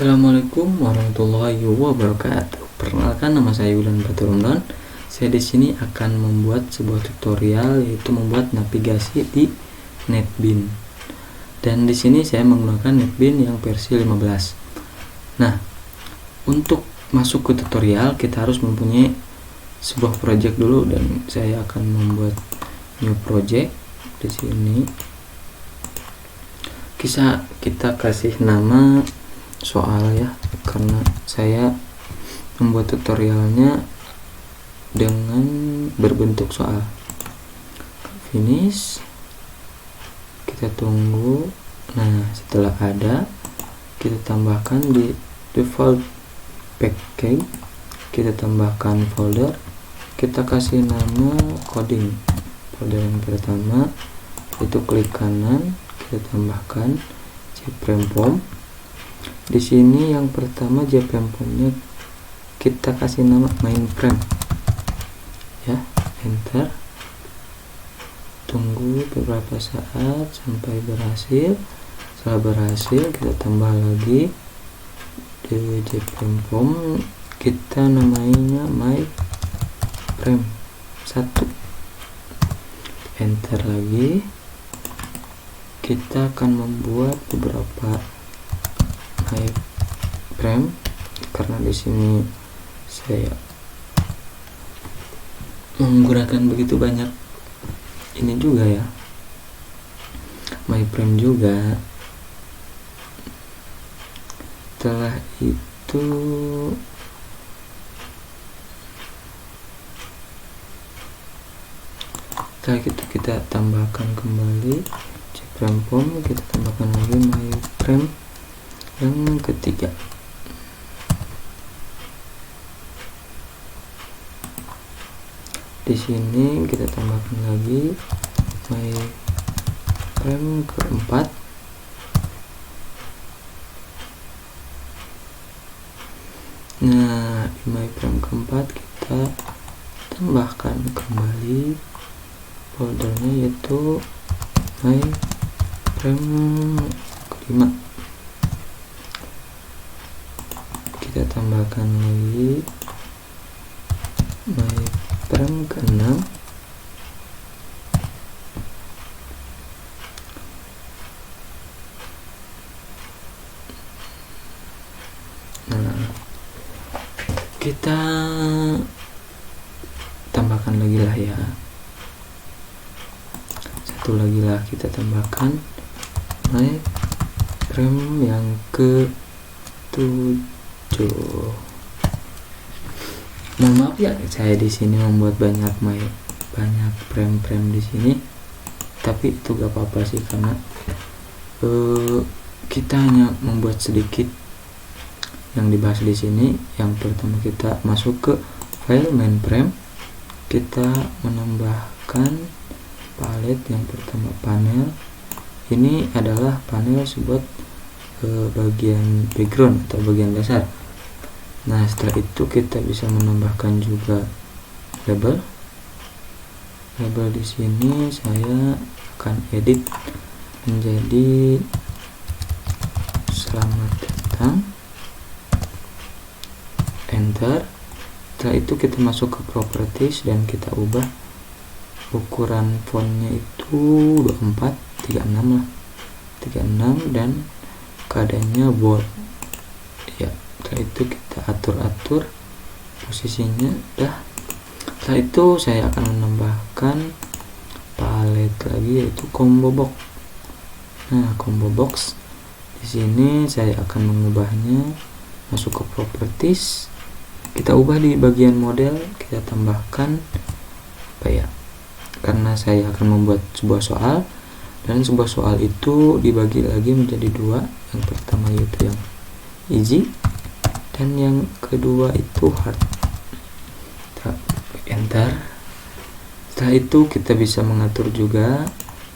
Assalamualaikum warahmatullahi wabarakatuh. Perkenalkan, nama saya Yulan Baturumdan. Saya di sini akan membuat sebuah tutorial, yaitu membuat navigasi di NetBeans. Dan di sini saya menggunakan NetBeans yang versi 15. Nah, untuk masuk ke tutorial kita harus mempunyai sebuah project dulu, dan saya akan membuat new project di sini. Kita kasih nama soal ya, karena saya membuat tutorialnya dengan berbentuk soal. Finish, kita tunggu. Nah, setelah ada, kita tambahkan di default package, kita tambahkan folder, kita kasih nama coding. Folder yang pertama itu klik kanan, kita tambahkan jframe. Di sini yang pertama jframe-nya kita kasih nama mainframe ya, enter. Tunggu beberapa saat sampai berhasil. Setelah berhasil, kita tambah lagi di jframe, kita namainya myframe 1, enter lagi. Kita akan membuat beberapa myframe karena di sini saya menggunakan begitu banyak ini juga ya, myframe juga. Setelah itu kita tambahkan kembali jframe, kita tambahkan lagi myframe yang ketiga. Di sini kita tambahkan lagi myframe keempat. Nah, di myframe keempat kita tambahkan kembali foldernya, yaitu myframe kelima. Kita tambahkan lagi myframe ke-6. Nah, kita tambahkan lagi lah ya, satu lagi lah, kita tambahkan myframe yang ke-7. Mohon maaf ya, saya di sini membuat banyak frame di sini, tapi itu gak apa-apa sih, karena kita hanya membuat sedikit yang dibahas di sini. Yang pertama, kita masuk ke file mainframe, kita menambahkan palette. Yang pertama panel, ini adalah panel buat bagian background atau bagian dasar. Nah, setelah itu kita bisa menambahkan juga label. Label di sini saya akan edit menjadi selamat datang, enter. Setelah itu kita masuk ke properties dan kita ubah ukuran fontnya itu 24, 36 lah, 36, dan keadaannya bold ya. Setelah itu kita atur posisinya dah. Setelah itu saya akan menambahkan palette lagi, yaitu combo box. Nah, combo box di sini saya akan mengubahnya, masuk ke properties, kita ubah di bagian model, kita tambahkan apa ya, karena saya akan membuat sebuah soal, dan sebuah soal itu dibagi lagi menjadi dua. Yang pertama yaitu yang easy, dan yang kedua itu hard. Kita enter. Setelah itu kita bisa mengatur juga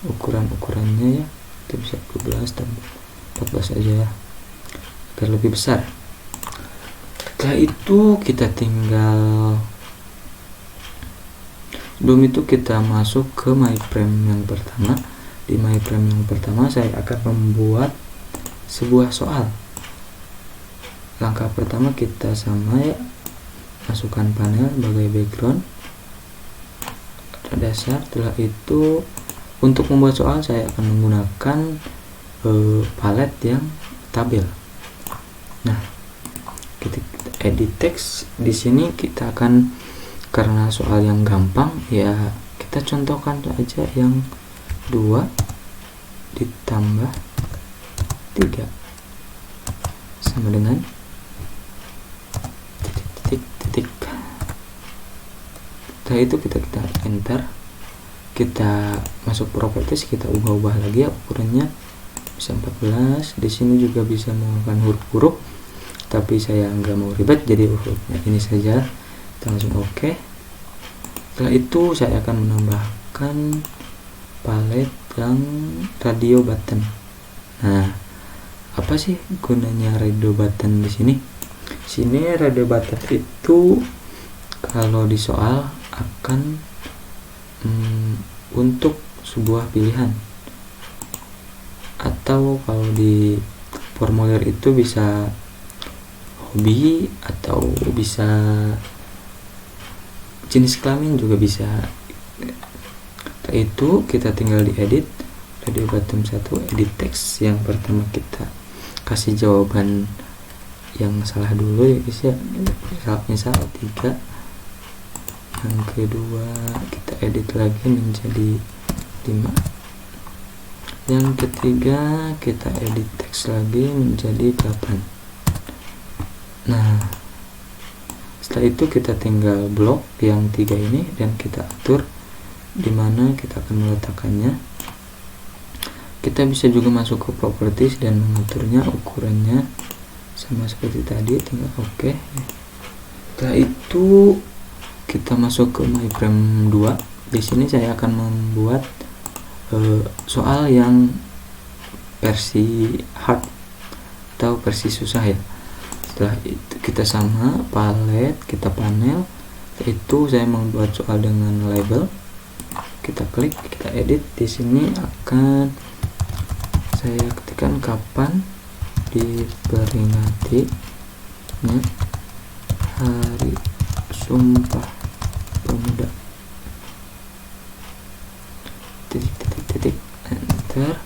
ukurannya ya, kita bisa 12 dan 14 aja ya, agar lebih besar. Setelah itu kita tinggal, sebelum itu kita masuk ke myframe yang pertama. Di myframe yang pertama saya akan membuat sebuah soal. langkah pertama kita sama ya, masukkan panel sebagai background dasar. Setelah itu untuk membuat soal saya akan menggunakan palet yang tabel. Nah, kita edit teks di sini, kita akan, karena soal yang gampang ya, kita contohkan aja yang 2 ditambah 3 sama dengan titik. Setelah itu kita enter, kita masuk properties, kita ubah lagi ya, ukurannya bisa 14. Di sini juga bisa menggunakan huruf-huruf, tapi saya nggak mau ribet, jadi hurufnya ini saja. Kita langsung oke. Setelah itu saya akan menambahkan palet yang radio button. Nah, apa sih gunanya radio button di sini? Sini radio button itu kalau di soal akan untuk sebuah pilihan, atau kalau di formulir itu bisa hobi atau bisa jenis kelamin juga bisa. Setelah itu kita tinggal diedit radio button 1, edit teks. Yang pertama kita kasih jawaban yang salah dulu ya guys ya, misal 3. Yang kedua kita edit lagi menjadi 5. Yang ketiga kita edit teks lagi menjadi 8. Nah, setelah itu kita tinggal blok yang 3 ini dan kita atur di mana kita akan meletakkannya. Kita bisa juga masuk ke properties dan mengaturnya, ukurannya sama seperti tadi, tinggal oke. Setelah itu kita masuk ke myframe 2. Di sini saya akan membuat soal yang versi hard atau versi susah ya. Setelah itu kita sama palet, kita panel. Setelah itu saya membuat soal dengan label. Kita klik, kita edit. Di sini akan saya ketikkan kapan diperingatinya Hari Sumpah Pemuda. Titik, enter.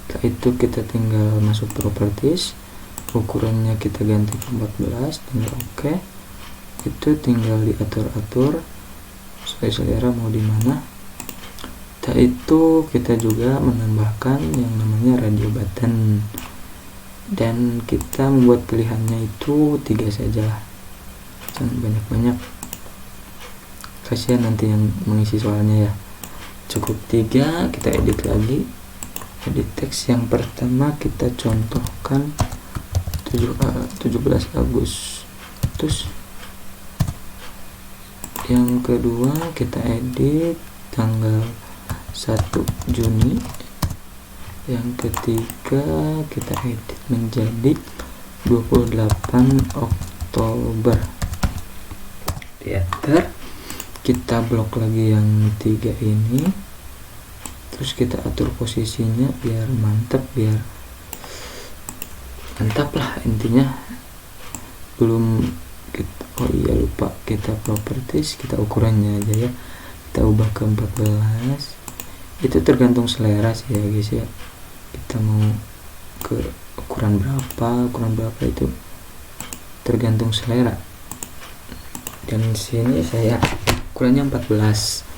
Setelah itu kita tinggal masuk properties, ukurannya kita ganti ke 14, tinggal oke. Itu tinggal diatur-atur sesuai selera mau di mana. Setelah itu kita juga menambahkan yang namanya radio button, dan kita membuat pilihannya itu 3 saja, jangan banyak-banyak, kasihan nanti yang mengisi soalnya ya. Cukup 3. Kita edit lagi, edit teks. Yang pertama kita contohkan 17 Agustus. Yang kedua kita edit tanggal 1 Juni. Yang ketiga kita edit menjadi 28 Oktober. Di enter. Kita blok lagi yang 3 ini, terus kita atur posisinya biar mantap lah intinya. Oh iya lupa, kita properties, kita ukurannya aja ya, kita ubah ke 14. Itu tergantung selera sih ya guys ya, kita mau ke ukuran berapa itu tergantung selera. Dan sini saya ukurannya 14.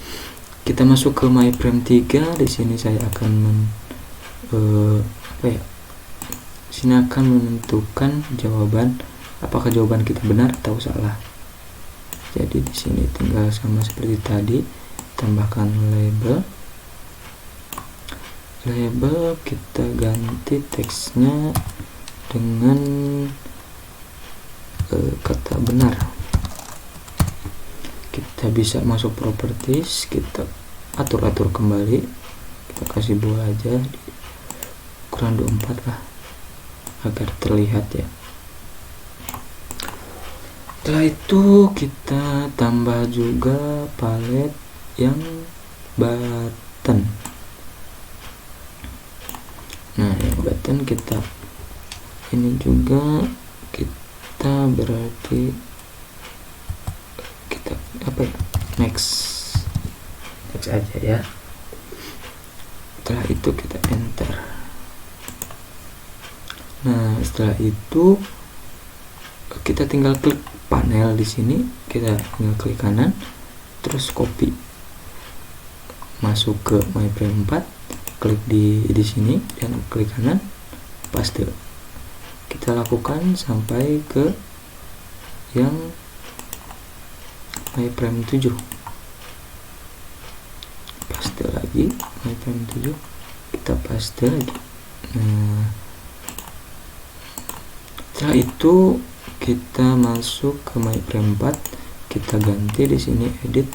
Kita masuk ke myframe 3. Di sini saya akan sini akan menentukan jawaban, apakah jawaban kita benar atau salah. Jadi di sini tinggal sama seperti tadi, tambahkan label, kita ganti teksnya dengan kata benar. Kita bisa masuk properties, kita atur kembali, kita kasih bola aja di ukuran 24 lah agar terlihat ya. Setelah itu kita tambah juga palet yang button. Nah, yang button kita ini juga kita berarti kita next aja ya. Setelah itu kita enter. Nah, setelah itu kita tinggal klik panel di sini, kita tinggal klik kanan, terus copy, masuk ke MyFrame 4, klik di sini dan klik kanan, paste. Kita lakukan sampai ke yang MyFrame 7. Paste lagi MyFrame 7, kita paste lagi. Nah, setelah itu kita masuk ke MyFrame 4, kita ganti di sini edit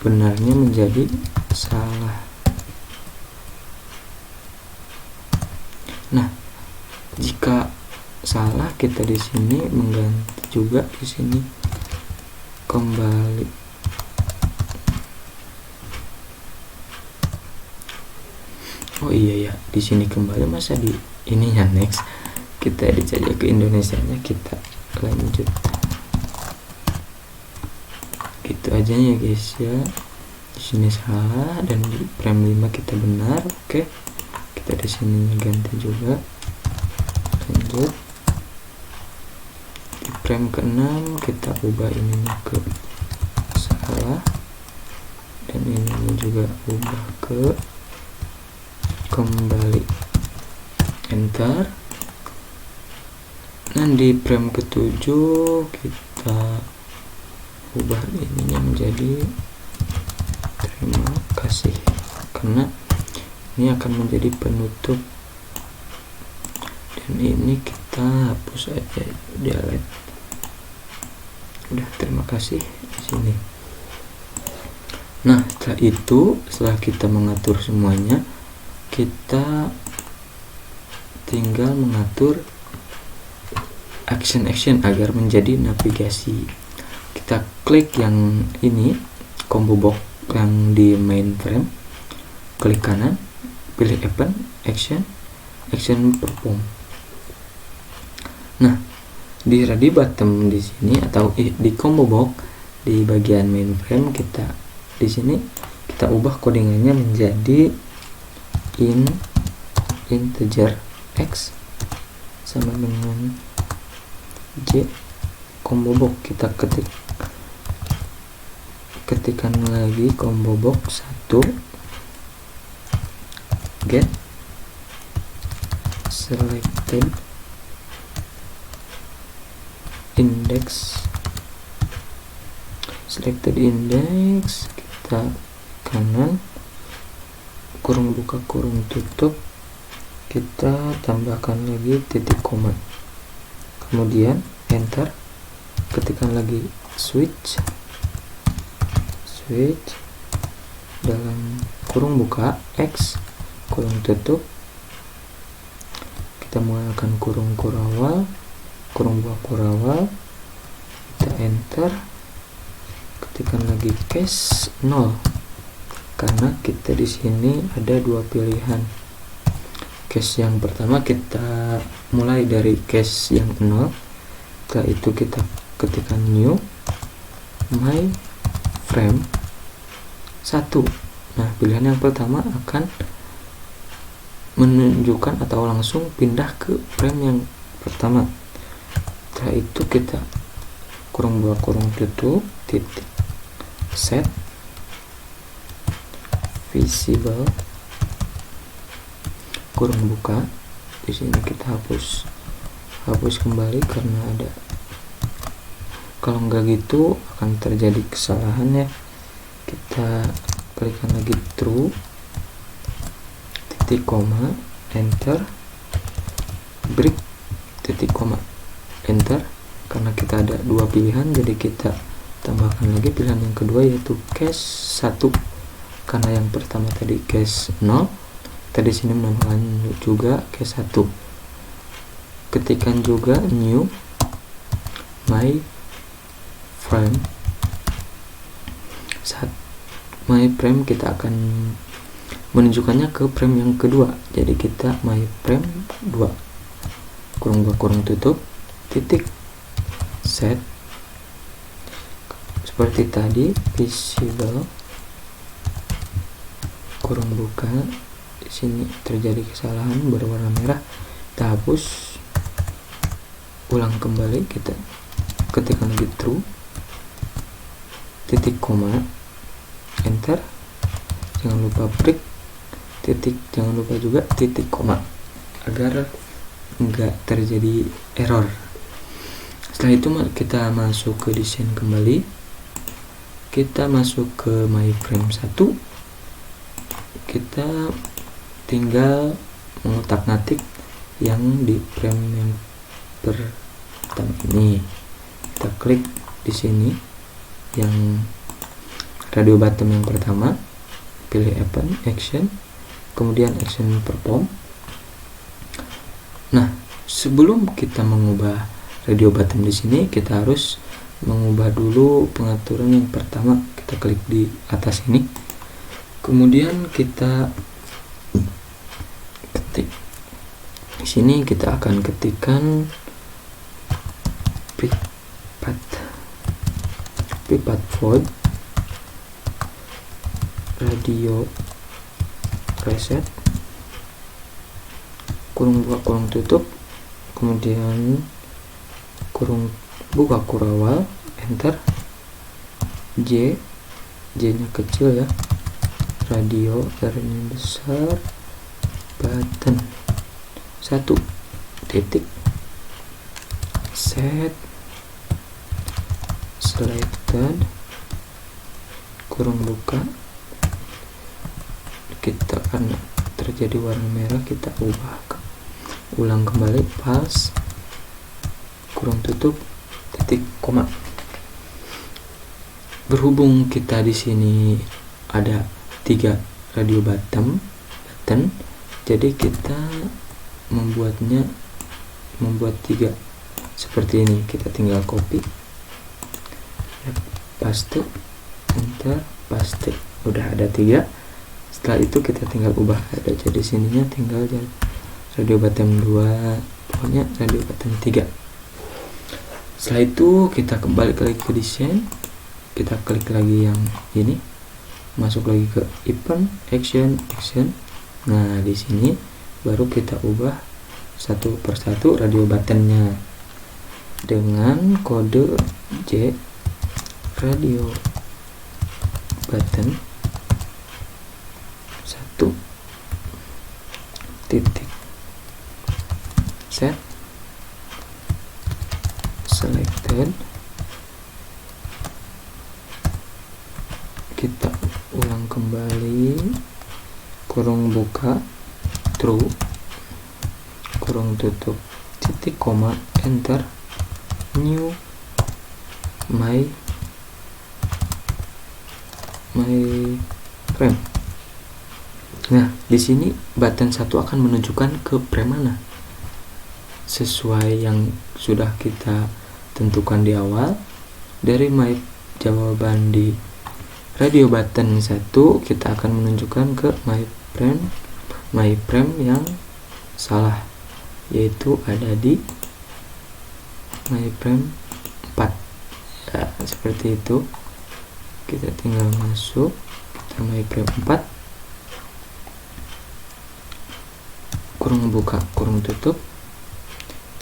benarnya menjadi salah. Nah, jika salah kita di sini mengganti juga di sini kembali. Oh iya ya, di sini kembali, masa di ininya next. Kita edit saja ke Indonesianya, kita lanjut. Gitu aja ya guys ya. Di sini salah dan di frame 5 kita benar. Oke. Kita di sini ganti juga. Lanjut. Di frame ke-6 kita ubah ininya ke salah dan ini juga ubah ke kembali. Enter. Nah, di frame ke-7 kita ubah ininya menjadi terima kasih, karena ini akan menjadi penutup, dan ini kita hapus aja, delete. Udah, terima kasih di sini. Nah, setelah itu, setelah kita mengatur semuanya, kita tinggal mengatur action agar menjadi navigasi. Kita klik yang ini, combo box yang di main frame, klik kanan, pilih event, action perform. Nah, di ready button di sini atau di combo box di bagian main frame, kita di sini kita ubah codingannya menjadi integer x sama dengan J combo box. Kita ketikkan lagi combo box 1 get selected index, kita kanan, kurung buka kurung tutup, kita tambahkan lagi titik koma, kemudian enter, ketikkan lagi switch dalam kurung buka x kurung tutup, kita menggunakan kurung kurawal, kurung buka kurawal, kita enter, ketikkan lagi case 0, karena kita di sini ada dua pilihan. Case yang pertama kita mulai dari case yang 0, setelah itu kita ketikkan new my frame 1. Nah, pilihan yang pertama akan menunjukkan atau langsung pindah ke frame yang pertama. Setelah itu kita kurung buka kurung tutup, titik set visible, kurung buka. Di sini kita hapus kembali karena ada, kalau nggak gitu akan terjadi kesalahan ya. Kita klikkan lagi true, titik koma, enter, break, titik koma, enter. Karena kita ada dua pilihan, jadi kita tambahkan lagi pilihan yang kedua, yaitu case 1, karena yang pertama tadi case 0, tadi sini menambahkan juga case 1. Ketikkan juga new my frame my frame, kita akan menunjukkannya ke frame yang kedua, jadi kita my frame 2, kurung buka kurung tutup, titik set. Seperti tadi, visible kurung buka. Di sini terjadi kesalahan berwarna merah, kita hapus, ulang kembali, kita ketikkan lagi true, titik koma, enter, jangan lupa break, titik, jangan lupa juga titik koma agar enggak terjadi error. Setelah itu kita masuk ke desain kembali, kita masuk ke my frame 1, kita tinggal mengotak-ngatik yang di frame yang pertama ini. Kita klik di sini yang radio button yang pertama, pilih action, kemudian action perform. Nah, sebelum kita mengubah radio button di sini, kita harus mengubah dulu pengaturan yang pertama. Kita klik di atas ini, kemudian kita ketik di sini, kita akan ketikkan pivot void radio reset, kurung buka kurung tutup, kemudian kurung buka kurawal, enter, J nya kecil ya, radio R nya besar, button 1 titik, set, selected, kurung buka, kita karena terjadi warna merah kita ulang kembali, pas, kurung tutup, titik koma. Berhubung kita di sini ada 3 radio button, jadi kita membuat 3 seperti ini. Kita tinggal copy, paste, enter, paste, udah ada 3. Setelah itu kita tinggal ubah, ada jadi sininya tinggal jadi radio button 2, pokoknya radio button 3. Setelah itu kita kembali lagi ke desain, kita klik lagi yang ini, masuk lagi ke event, action. Nah, di sini baru kita ubah satu persatu radio buttonnya dengan kode J, radio button 1 titik, set, selected, kita ulang kembali, kurung buka true, kurung tutup, titik koma, enter, new, my frame. Nah, di sini button 1 akan menunjukkan ke frame mana sesuai yang sudah kita tentukan di awal. Dari jawaban di radio button 1, kita akan menunjukkan ke my frame yang salah, yaitu ada di my frame 4 ya, seperti itu. Kita tinggal masuk, kita my frame 4, kurung buka kurung tutup,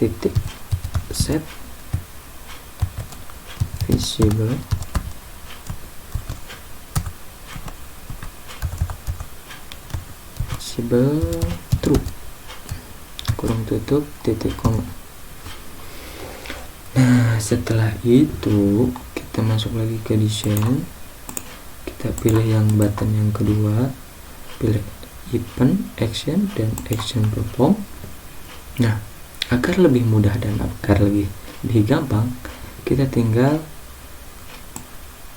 titik, set, visible, true, kurung tutup, titik koma. Nah, setelah itu kita masuk lagi ke desain, kita pilih yang button yang kedua, pilih event, action, dan action perform. Nah, agar lebih mudah dan agar lebih gampang, kita tinggal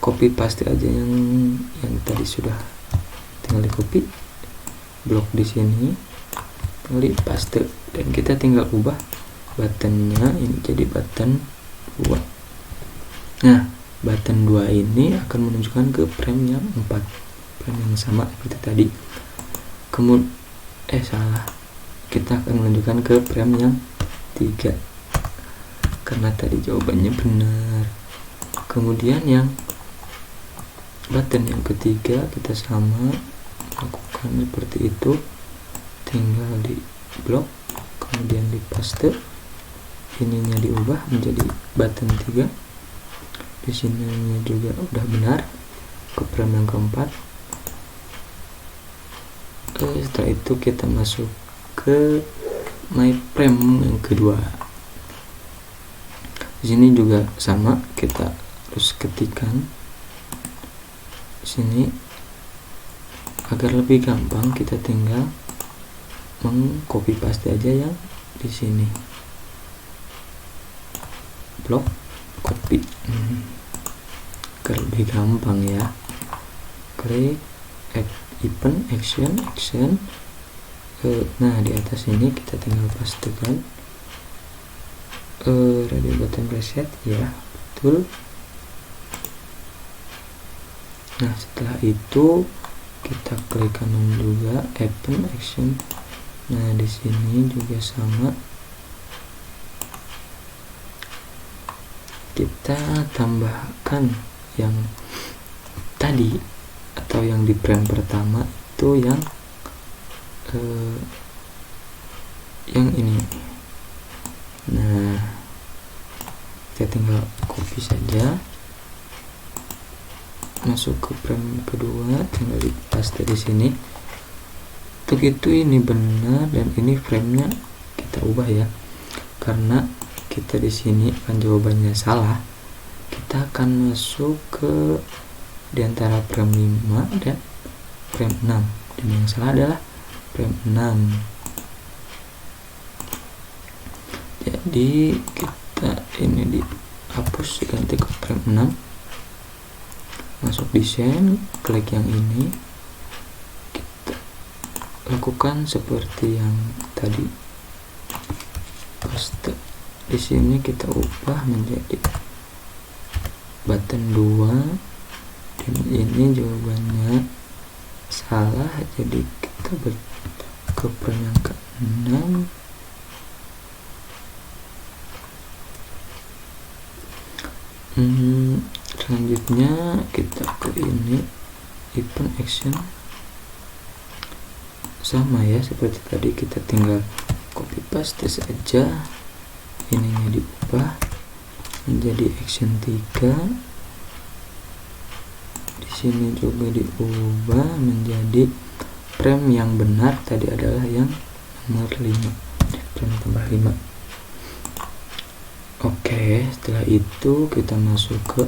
copy paste aja yang tadi sudah, tinggal di copy, blok di sini, tinggal di paste, dan kita tinggal ubah buttonnya ini jadi button 2. Nah, button 2 ini akan menunjukkan ke frame yang 4, frame yang sama seperti tadi. Kemudian kita akan menunjukkan ke frame yang 3. karena tadi jawabannya benar. Kemudian yang button yang ketiga kita sama lakukan seperti itu, tinggal di blok kemudian di paste, ininya diubah menjadi button 3. Di sini juga udah benar ke frame yang keempat. Setelah itu kita masuk ke my frame yang kedua. Di sini juga sama, kita harus ketikkan sini agar lebih gampang. Kita tinggal mengcopy paste aja yang di sini, blok copy agar lebih gampang ya. Klik event action. Nah di atas ini kita tinggal pastekan radio button reset ya, betul. Nah setelah itu kita klik kanan juga event action. Nah di sini juga sama, kita tambahkan yang tadi atau yang di frame pertama itu yang ini. Nah kita tinggal copy saja, masuk ke frame kedua, tinggal di paste di sini. Begitu ini benar dan ini framenya kita ubah ya, karena kita di sini kan jawabannya salah. Kita akan masuk ke di antara frame 5 dan frame 6, dan yang salah adalah frame 6. Jadi kita ini dihapus, ganti ke frame 6, masuk desain, klik yang ini, kita lakukan seperti yang tadi, paste di sini, kita ubah menjadi button 2, dan ini jawabannya salah, jadi kita ke frame yang ke-6. Selanjutnya kita ke ini event action, sama ya seperti tadi, kita tinggal copy paste saja, ininya diubah menjadi action 3. Di sini juga diubah menjadi frame yang benar tadi adalah yang nomor 5, frame tambah 5. Oke, setelah itu kita masuk ke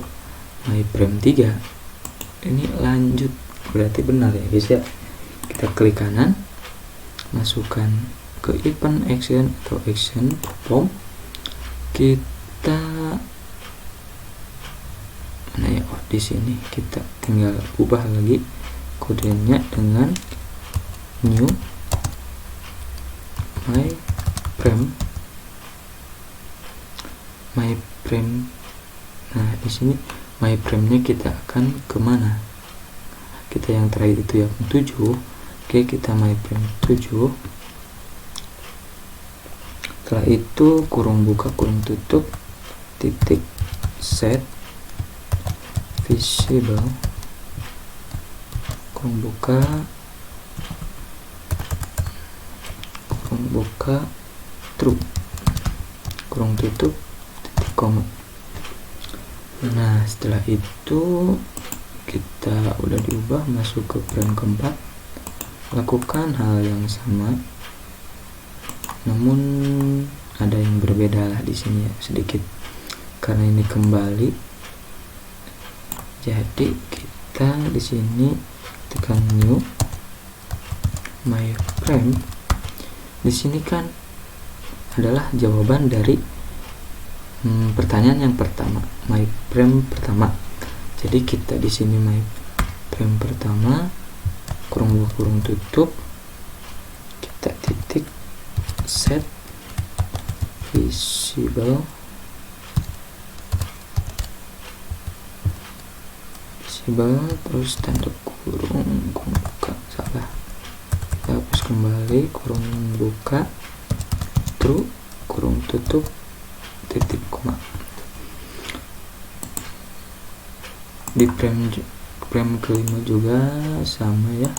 my frame 3. Ini lanjut, berarti benar ya guys ya. Kita klik kanan, masukkan ke event action atau action perform. Kita mana ya, di sini kita tinggal ubah lagi kodenya dengan new my frame. Nah di sini my frame-nya kita akan kemana? Kita yang terakhir itu yang 7. Oke, kita my frame 7. Setelah itu kurung buka kurung tutup, titik set visible, kurung buka true, kurung tutup, titik koma. Nah setelah itu kita udah diubah masuk ke frame keempat, lakukan hal yang sama, namun ada yang berbeda lah di sini ya sedikit, karena ini kembali. Jadi kita di sini tekan new my frame. Di sini kan adalah jawaban dari pertanyaan yang pertama, my frame pertama. Jadi kita di sini my frame pertama, kurung buka kurung tutup, kita titik set visible, terus tanda kurung buka, salah, kita hapus kembali, kurung buka true, kurung tutup, titik koma. Di frame kelima juga sama ya.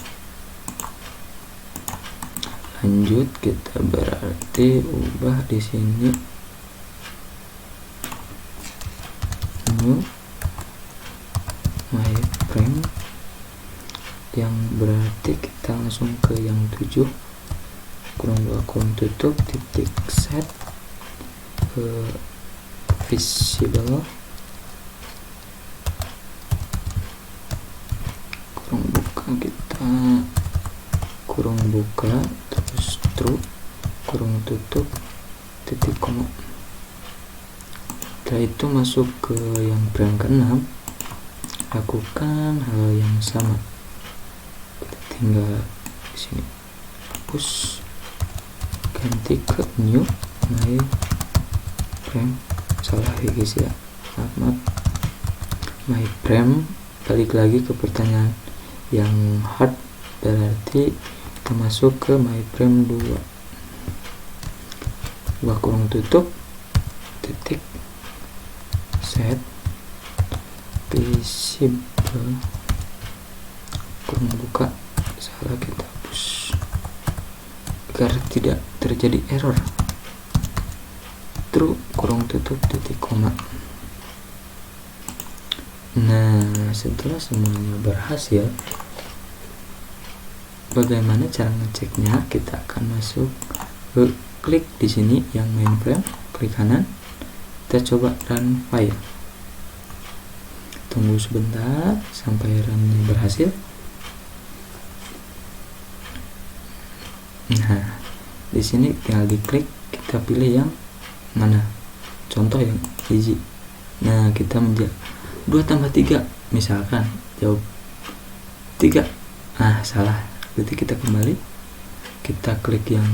Lanjut, kita berarti ubah di sini new my frame, yang berarti kita langsung ke yang 7 kurung 2 kurung tutup titik set ke visible kurung buka, kita kurung buka terus true kurung tutup titik koma. Setelah itu masuk ke yang frame ke-6, lakukan hal yang sama, kita tinggal di sini hapus, ganti ke new my frame, salah ya guys ya, maaf my frame. Balik lagi ke pertanyaan yang hard, berarti kita masuk ke my frame 2 kurung tutup titik set visible kurung buka, salah kita hapus agar tidak terjadi error, true kurung tutup titik koma. Nah, setelah semuanya berhasil, bagaimana cara ngeceknya? Kita akan masuk ke klik di sini yang mainframe, klik kanan, kita coba run file. Tunggu sebentar sampai runnya berhasil. Nah, di sini tinggal diklik, kita pilih yang mana, contoh yang easy. Nah, kita menjawab 2 tambah 3, misalkan jawab 3. Nah, salah, berarti kita kembali, kita klik yang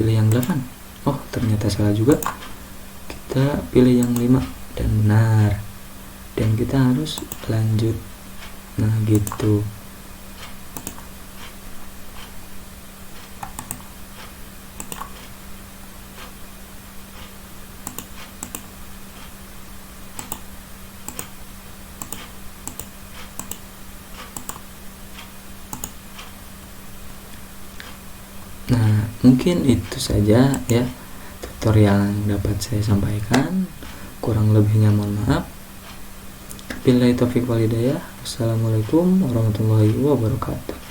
pilih yang 8. Oh, ternyata salah juga, kita pilih yang 5 dan benar, dan kita harus lanjut. Nah, gitu. Nah, mungkin itu saja ya tutorial yang dapat saya sampaikan. Kurang lebihnya mohon maaf. Billahi taufiq wal hidayah. Wassalamualaikum warahmatullahi wabarakatuh.